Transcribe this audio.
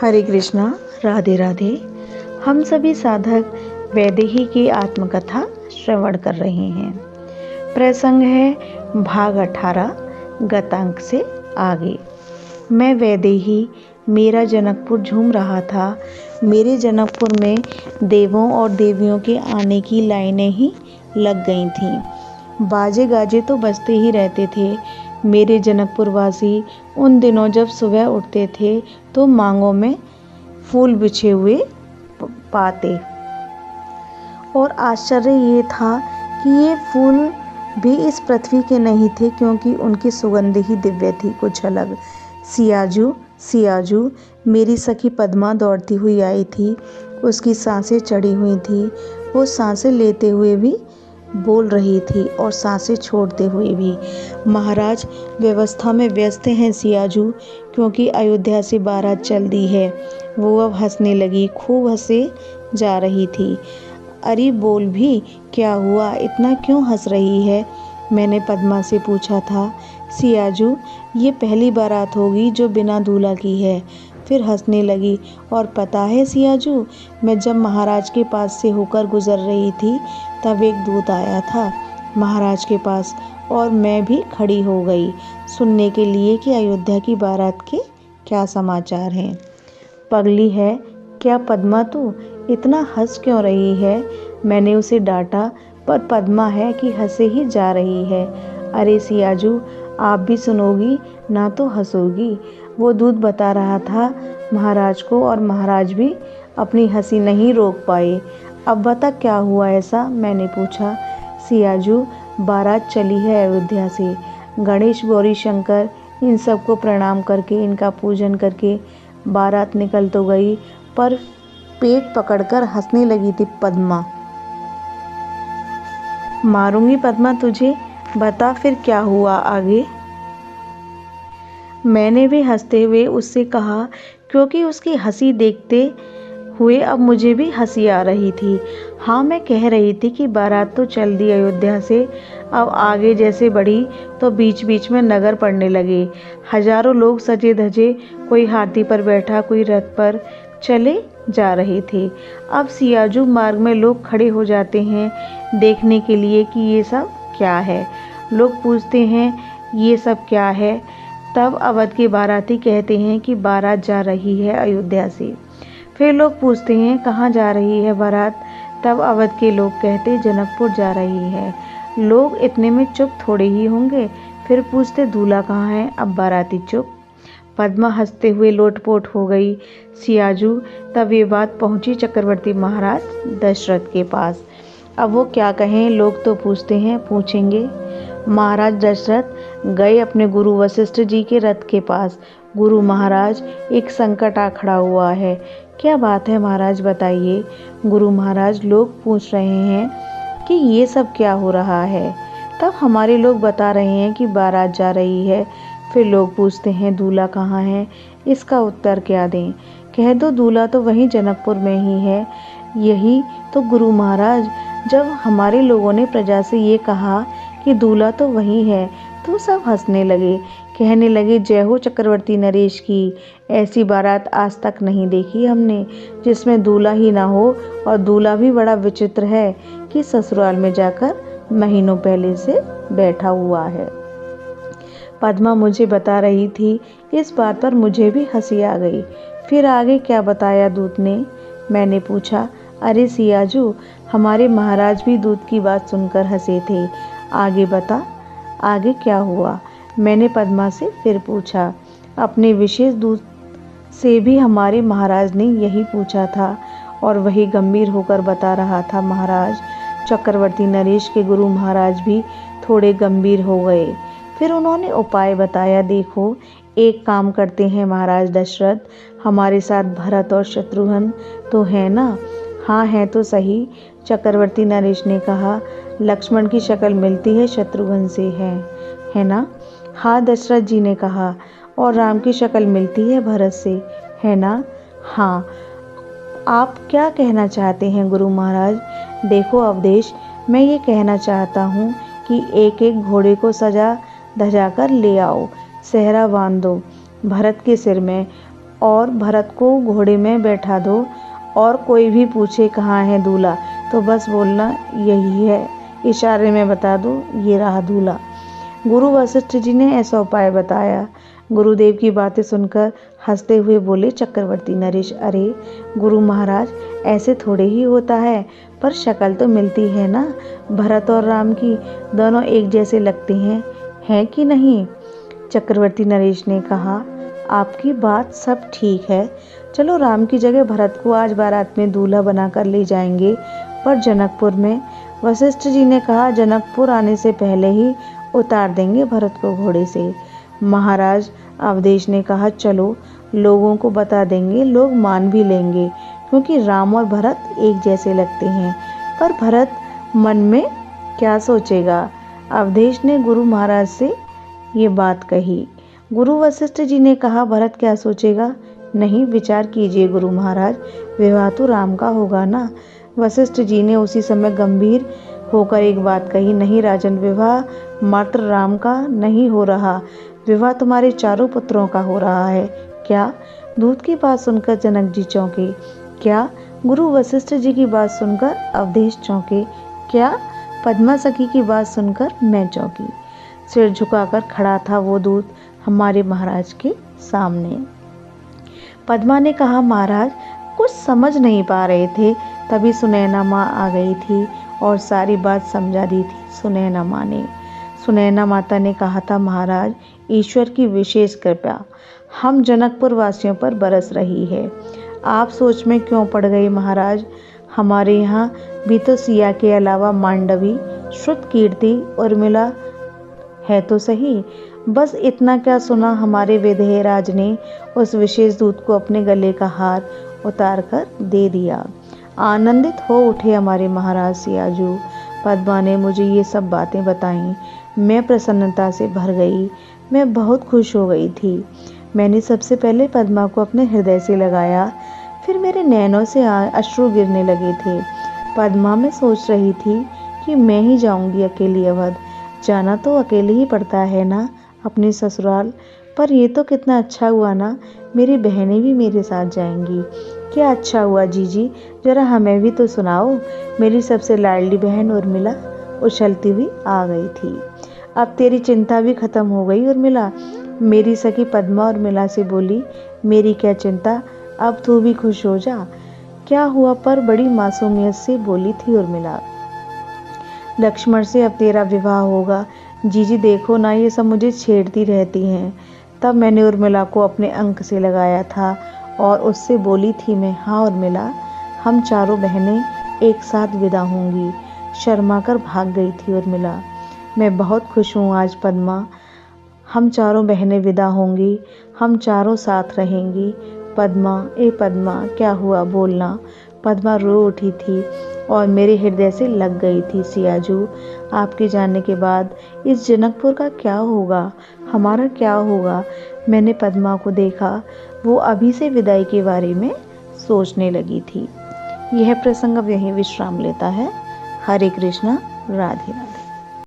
हरे कृष्णा, राधे राधे। हम सभी साधक वैदेही की आत्मकथा श्रवण कर रहे हैं। प्रसंग है भाग 18, गतांक से आगे। मैं वैदेही, मेरा जनकपुर झूम रहा था। मेरे जनकपुर में देवों और देवियों के आने की लाइनें ही लग गई थीं। बाजे गाजे तो बजते ही रहते थे। मेरे जनकपुरवासी उन दिनों जब सुबह उठते थे तो मांगों में फूल बिछे हुए पाते, और आश्चर्य ये था कि ये फूल भी इस पृथ्वी के नहीं थे, क्योंकि उनकी सुगंध ही दिव्य थी, कुछ अलग। सियाजू सियाजू, मेरी सखी पद्मा दौड़ती हुई आई थी। उसकी सांसें चढ़ी हुई थी। वो सांसें लेते हुए भी बोल रही थी और सांसें छोड़ते हुए भी। महाराज व्यवस्था में व्यस्त हैं सियाजू, क्योंकि अयोध्या से बारात चल दी है। वो अब हंसने लगी, खूब हंसे जा रही थी। अरे बोल भी, क्या हुआ, इतना क्यों हंस रही है? मैंने पद्मा से पूछा था। सियाजू, ये पहली बारात होगी जो बिना दूल्हा की है। फिर हंसने लगी। और पता है सियाजू, मैं जब महाराज के पास से होकर गुजर रही थी तब एक दूत आया था महाराज के पास, और मैं भी खड़ी हो गई सुनने के लिए कि अयोध्या की बारात के क्या समाचार हैं। पगली है क्या पद्मा, तू इतना हंस क्यों रही है? मैंने उसे डांटा, पर पद्मा है कि हंसे ही जा रही है। अरे सियाजू, आप भी सुनोगी ना तो हंसोगी। वो दूत बता रहा था महाराज को, और महाराज भी अपनी हंसी नहीं रोक पाए। अब बता क्या हुआ ऐसा? मैंने पूछा। सियाजू, बारात चली है अयोध्या से। गणेश गौरी शंकर इन सबको प्रणाम करके, इनका पूजन करके बारात निकल तो गई, पर पेट पकड़कर हंसने लगी थी पद्मा। मारूंगी पद्मा तुझे, बता फिर क्या हुआ आगे? मैंने भी हंसते हुए उससे कहा, क्योंकि उसकी हंसी देखते हुए अब मुझे भी हंसी आ रही थी। हाँ, मैं कह रही थी कि बारात तो चल दी अयोध्या से, अब आगे जैसे बढ़ी तो बीच बीच में नगर पड़ने लगे। हजारों लोग सजे धजे, कोई हाथी पर बैठा, कोई रथ पर चले जा रहे थे। अब सियाजू, मार्ग में लोग खड़े हो जाते हैं देखने के लिए कि ये सब क्या है। लोग पूछते हैं ये सब क्या है। तब अवध के बाराती कहते हैं कि बारात जा रही है अयोध्या से। फिर लोग पूछते हैं कहाँ जा रही है बारात। तब अवध के लोग कहते जनकपुर जा रही है। लोग इतने में चुप थोड़े ही होंगे, फिर पूछते दूल्हा कहाँ है। अब बाराती चुप। पद्मा हंसते हुए लोटपोट हो गई। सियाजू, तब ये बात पहुंची चक्रवर्ती महाराज दशरथ के पास। अब वो क्या कहें, लोग तो पूछते हैं, पूछेंगे। महाराज दशरथ गए अपने गुरु वशिष्ठ जी के रथ के पास। गुरु महाराज, एक संकट आ खड़ा हुआ है। क्या बात है महाराज, बताइए। गुरु महाराज, लोग पूछ रहे हैं कि ये सब क्या हो रहा है। तब हमारे लोग बता रहे हैं कि बारात जा रही है। फिर लोग पूछते हैं दूल्हा कहाँ है। इसका उत्तर क्या दें? कह दो दूल्हा तो वहीं जनकपुर में ही है। यही तो गुरु महाराज, जब हमारे लोगों ने प्रजा से ये कहा कि दूल्हा तो वही है, तो सब हंसने लगे, कहने लगे जय हो चक्रवर्ती नरेश की। ऐसी बारात आज तक नहीं देखी हमने जिसमें दूल्हा ही ना हो, और दूल्हा भी बड़ा विचित्र है कि ससुराल में जाकर महीनों पहले से बैठा हुआ है। पद्मा मुझे बता रही थी। इस बात पर मुझे भी हंसी आ गई। फिर आगे क्या बताया दूत ने? मैंने पूछा। अरे सियाजू, हमारे महाराज भी दूत की बात सुनकर हंसे थे। आगे बता, आगे क्या हुआ? मैंने पद्मा से फिर पूछा। अपने विशेष दूत से भी हमारे महाराज ने यही पूछा था, और वही गंभीर होकर बता रहा था। महाराज चक्रवर्ती नरेश के गुरु महाराज भी थोड़े गंभीर हो गए। फिर उन्होंने उपाय बताया। देखो, एक काम करते हैं महाराज दशरथ, हमारे साथ भरत और शत्रुघ्न तो है ना? हाँ, है तो सही। चक्रवर्ती नरेश ने कहा। लक्ष्मण की शक्ल मिलती है शत्रुघ्न से, है ना? हाँ, दशरथ जी ने कहा। और राम की शक्ल मिलती है भरत से, है ना? हाँ। आप क्या कहना चाहते हैं गुरु महाराज? देखो अवधेश, मैं ये कहना चाहता हूँ कि एक एक घोड़े को सजा धजा कर ले आओ, सेहरा बांध दो भरत के सिर में, और भरत को घोड़े में बैठा दो, और कोई भी पूछे कहाँ है दूल्हा तो बस बोलना यही है, इशारे में बता दो ये रहा दूल्हा। गुरु वशिष्ठ जी ने ऐसा उपाय बताया। गुरुदेव की बातें सुनकर हंसते हुए बोले चक्रवर्ती नरेश, अरे गुरु महाराज, ऐसे थोड़े ही होता है, पर शक्ल तो मिलती है ना। भरत और राम की दोनों एक जैसे लगते हैं कि नहीं? चक्रवर्ती नरेश ने कहा, आपकी बात सब ठीक है, चलो राम की जगह भरत को आज बारात में दूल्हा बनाकर ले जाएंगे, पर जनकपुर में? वशिष्ठ जी ने कहा, जनकपुर आने से पहले ही उतार देंगे भरत को घोड़े से। महाराज अवधेश ने कहा, चलो लोगों को बता देंगे, लोग मान भी लेंगे, क्योंकि राम और भरत एक जैसे लगते हैं। पर भरत मन में क्या सोचेगा? अवधेश ने गुरु महाराज से ये बात कही। गुरु वशिष्ठ जी ने कहा, भरत क्या सोचेगा? नहीं, विचार कीजिए गुरु महाराज, विवाह तो राम का होगा ना। वशिष्ठ जी ने उसी समय गंभीर होकर एक बात कही, नहीं राजन, विवाह मात्र राम का नहीं हो रहा, विवाह तुम्हारे चारों पुत्रों का हो रहा है। क्या? दूत की बात सुनकर जनक जी चौंके। क्या? गुरु वशिष्ठ जी की बात सुनकर अवधेश चौंके। क्या? पद्मा सखी की बात सुनकर मैं चौंकी। सिर झुकाकर खड़ा था वो दूत हमारे महाराज के सामने। पद्मा ने कहा, महाराज कुछ समझ नहीं पा रहे थे, तभी सुनैना माँ आ गई थी और सारी बात समझा दी थी सुनैना माँ ने। सुनैना माता ने कहा था, महाराज ईश्वर की विशेष कृपा हम जनकपुर वासियों पर बरस रही है। आप सोच में क्यों पड़ गए महाराज? हमारे यहाँ भी तो सिया के अलावा मांडवी, श्रुत कीर्ति, उर्मिला है तो सही। बस इतना क्या सुना, हमारे विदेहराज ने उस विशेष दूत को अपने गले का हार उतार कर दे दिया। आनंदित हो उठे हमारे महाराज सियाजू। पद्मा ने मुझे ये सब बातें बताईं। मैं प्रसन्नता से भर गई, मैं बहुत खुश हो गई थी। मैंने सबसे पहले पद्मा को अपने हृदय से लगाया, फिर मेरे नैनों से अश्रु गिरने लगे थे। पद्मा में सोच रही थी कि मैं ही जाऊंगी अकेली अवध। जाना तो अकेले ही पड़ता है ना अपने ससुराल, पर ये तो कितना अच्छा हुआ ना, मेरी बहनें भी मेरे साथ जाएंगी। क्या अच्छा हुआ जीजी, जरा हमें भी तो सुनाओ। मेरी सबसे लाडली बहन उर्मिला उछलती हुई आ गई थी। अब तेरी चिंता भी खत्म हो गई उर्मिला, मेरी सखी पद्मा उर्मिला से बोली। मेरी क्या चिंता, अब तू भी खुश हो जा। क्या हुआ? पर बड़ी मासूमियत से बोली थी उर्मिला। लक्ष्मण से अब तेरा विवाह होगा। जीजी देखो ना, ये सब मुझे छेड़ती रहती हैं। तब मैंने उर्मिला को अपने अंक से लगाया था और उससे बोली थी मैं, हाँ उर्मिला, हम चारों बहनें एक साथ विदा होंगी। शर्मा कर भाग गई थी उर्मिला। मैं बहुत खुश हूँ आज पद्मा, हम चारों बहनें विदा होंगी, हम चारों साथ रहेंगी। पद्मा, ए पद्मा, क्या हुआ बोलना। पद्मा रो उठी थी और मेरे हृदय से लग गई थी। सियाजू, आपके जाने के बाद इस जनकपुर का क्या होगा, हमारा क्या होगा? मैंने पद्मा को देखा, वो अभी से विदाई के बारे में सोचने लगी थी। यह प्रसंग अब यहीं विश्राम लेता है। हरे कृष्णा, राधे राधे।